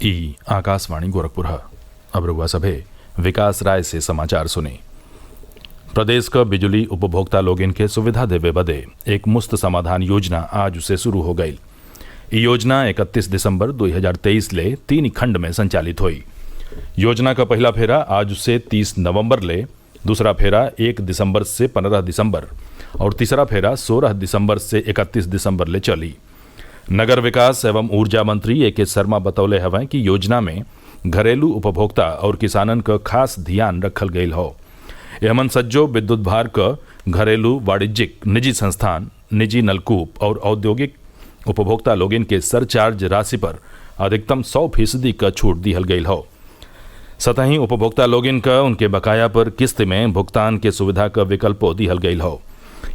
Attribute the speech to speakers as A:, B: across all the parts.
A: ई आकाशवाणी गोरखपुर। अब रउआ सभे विकास राय से समाचार सुनी। प्रदेश का बिजली उपभोक्ता लोग इनके सुविधा देवे बदे एक मुफ्त समाधान योजना आज से शुरू हो गई। ये योजना 31 दिसंबर 2023 ले 3 खंड में संचालित हुई। योजना का पहला फेरा आज से 30 नवंबर ले, दूसरा फेरा 1 दिसंबर से 15 दिसंबर और तीसरा फेरा 16 दिसंबर से 31 दिसंबर ले चली। नगर विकास एवं ऊर्जा मंत्री ए के शर्मा बतौले हवें कि योजना में घरेलू उपभोक्ता और किसानन का खास ध्यान रखल गयल हो। एमन सज्जो विद्युत भार का घरेलू, वाणिज्यिक, निजी संस्थान, निजी नलकूप और औद्योगिक उपभोक्ता लोगिन के सरचार्ज राशि पर अधिकतम 100% का छूट दिहल गयल हो। सतही उपभोक्ता लोगिन का उनके बकाया पर किस्त में भुगतान के सुविधा का विकल्पो दिहल गयल हो।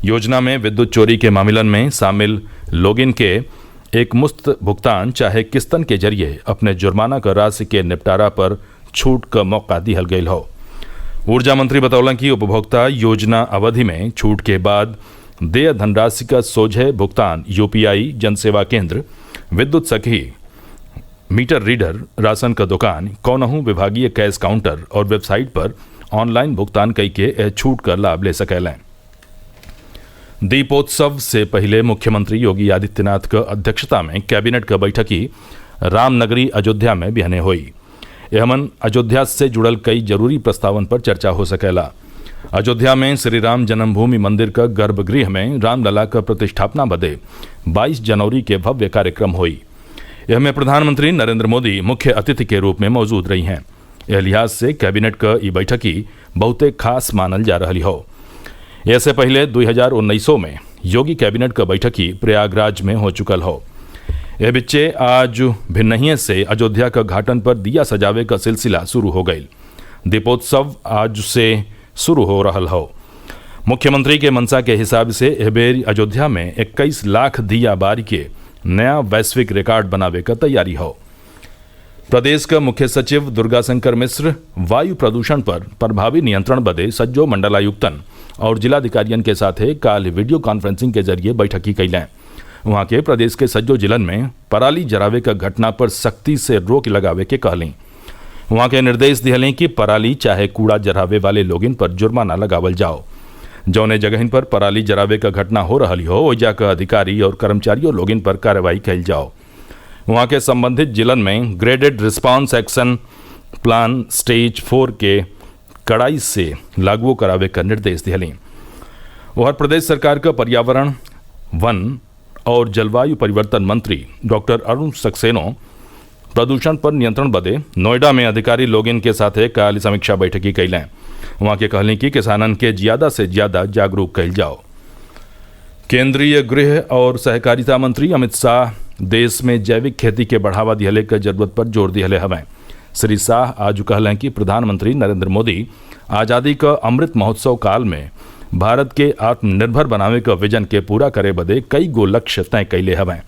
A: योजना में विद्युत चोरी के मामलन में शामिल लोगिन के एक मुफ्त भुगतान चाहे किस्तन के जरिए अपने जुर्माना का राशि के निपटारा पर छूट का मौका दिहल गयल हो। ऊर्जा मंत्री बतौलन कि उपभोक्ता योजना अवधि में छूट के बाद देय धनराशि का सोझे भुगतान यूपीआई, जनसेवा केंद्र, विद्युत सखी, मीटर रीडर, राशन का दुकान, कौनहू विभागीय कैश काउंटर और वेबसाइट पर ऑनलाइन भुगतान कई के छूट का लाभ ले सकेलें। दीपोत्सव से पहले मुख्यमंत्री योगी आदित्यनाथ की अध्यक्षता में कैबिनेट का बैठकी रामनगरी अयोध्या में बिहने हुई। एमन अयोध्या से जुड़ल कई जरूरी प्रस्तावन पर चर्चा हो सकेला। अयोध्या में श्री राम जन्मभूमि मंदिर का गर्भगृह में रामलला का प्रतिष्ठापना बदे 22 जनवरी के भव्य कार्यक्रम हुई। इसमें प्रधानमंत्री नरेंद्र मोदी मुख्य अतिथि के रूप में मौजूद रही हैं। यह लिहाज से कैबिनेट का ये बैठकी बहुते खास मानल जा रही हो। ऐसे पहले 2019 में योगी कैबिनेट का बैठकी प्रयागराज में हो चुकल हो। यह बिच्चे आज भिन्नहिए से अयोध्या का घाटन पर दिया सजावे का सिलसिला शुरू हो गई। दीपोत्सव आज से शुरू हो रहा हो। मुख्यमंत्री के मनसा के हिसाब से एह बेर अयोध्या में 21 लाख दिया बारी के नया वैश्विक रिकॉर्ड बनावे का तैयारी हो। प्रदेश का मुख्य सचिव दुर्गाशंकर मिश्र वायु प्रदूषण पर प्रभावी नियंत्रण बदे सज्जो मंडलायुक्तन और जिलाधिकारियों के साथ काल वीडियो कॉन्फ्रेंसिंग के जरिए बैठकी कैलें। वहाँ के प्रदेश के सज्जो जिलन में पराली जरावे का घटना पर सख्ती से रोक लगावे के कहलें। वहाँ के निर्देश दिहलें कि पराली चाहे कूड़ा जरावे वाले लोगिन पर जुर्माना लगावल जाओ। जौने जगहिन पर पराली जरावे का घटना हो रही हो ओइजा का अधिकारी और कर्मचारियों लोगिन पर कार्रवाई कैल जाओ। वहाँ के संबंधित जिलन में graded response action plan stage 4 के कड़ाई से लागू करावे का निर्देश दिहलें। वह प्रदेश सरकार का पर्यावरण, वन और जलवायु परिवर्तन मंत्री डॉक्टर अरुण सक्सेना प्रदूषण पर नियंत्रण बदे नोएडा में अधिकारी लोगिन के साथ काल समीक्षा बैठकी कैलें। वहाँ के कहलें कि किसानन के ज़्यादा से ज़्यादा जागरूक कैल जाओ। केंद्रीय गृह और सहकारिता मंत्री अमित शाह देश में जैविक खेती के बढ़ावा दिहले के जरूरत पर जोर दिहले हवें। श्री शाह आज कहलें कि प्रधानमंत्री नरेंद्र मोदी आज़ादी का अमृत महोत्सव काल में भारत के आत्मनिर्भर बनावे का विजन के पूरा करे बदे कई गो लक्ष्य तय कैले हवें।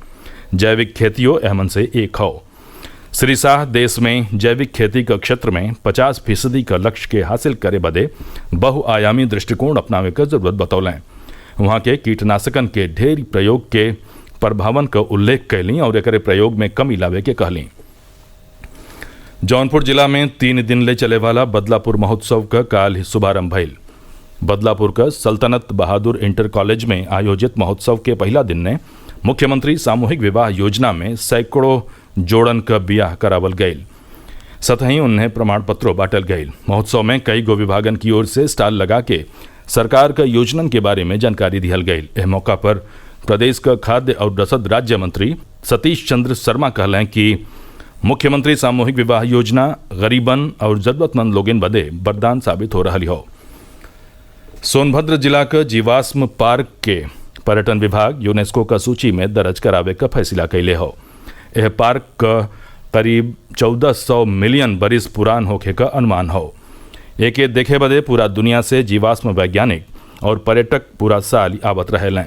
A: जैविक खेतियों अहमन से एक हो। श्री शाह देश में जैविक खेती का क्षेत्र में 50% का लक्ष्य के हासिल करे बदे बहुआयामी दृष्टिकोण अपनावे का जरूरत बतौलें। वहाँ के कीटनाशकन के ढेर प्रयोग के प्रभावन का उल्लेख कैली और एक प्रयोग में कमी लावे के कहली। जौनपुर जिला में 3 दिन ले चले वाला बदलापुर महोत्सव का काल शुभारंभ भइल। बदलापुर का सल्तनत बहादुर इंटर कॉलेज में आयोजित महोत्सव के पहला दिन ने मुख्यमंत्री सामूहिक विवाह योजना में सैकड़ों जोड़न का ब्याह करावल गयल। सतही उन्हें प्रमाण पत्रों बांटल गयल। महोत्सव में कई गो विभागन की ओर से स्टॉल लगा के सरकार का योजनन के बारे में जानकारी दिहल गयल। इस मौका पर प्रदेश का खाद्य और रसद राज्य मंत्री सतीश चंद्र शर्मा कहलें कि मुख्यमंत्री सामूहिक विवाह योजना गरीबन और जरूरतमंद लोगन बदे वरदान साबित हो रही हो। सोनभद्र जिला का जीवाश्म पार्क के पर्यटन विभाग यूनेस्को का सूची में दर्ज करावे का फैसला कैले हो। यह पार्क का करीब 1400 मिलियन बरिस पुरान होखे का अनुमान हो। एक देखे बदे पूरा दुनिया से जीवाश्म वैज्ञानिक और पर्यटक पूरा साल आवत रहेलें।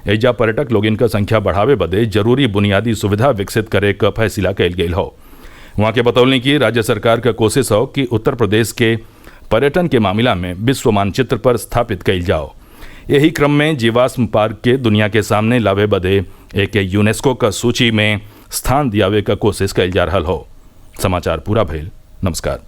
A: एजा पर्यटक लोगिन का संख्या बढ़ावे बदे जरूरी बुनियादी सुविधा विकसित करे का फैसला कैल गयल हो। वहाँ के बतौलें कि राज्य सरकार का कोशिश हो कि उत्तर प्रदेश के पर्यटन के मामला में विश्व मानचित्र पर स्थापित कैल जाओ। यही क्रम में जीवाश्म पार्क के दुनिया के सामने लावे बदे एक यूनेस्को का सूची में स्थान दियावे का कोशिश कैल जा रहा हो। समाचार पूरा भइल। नमस्कार।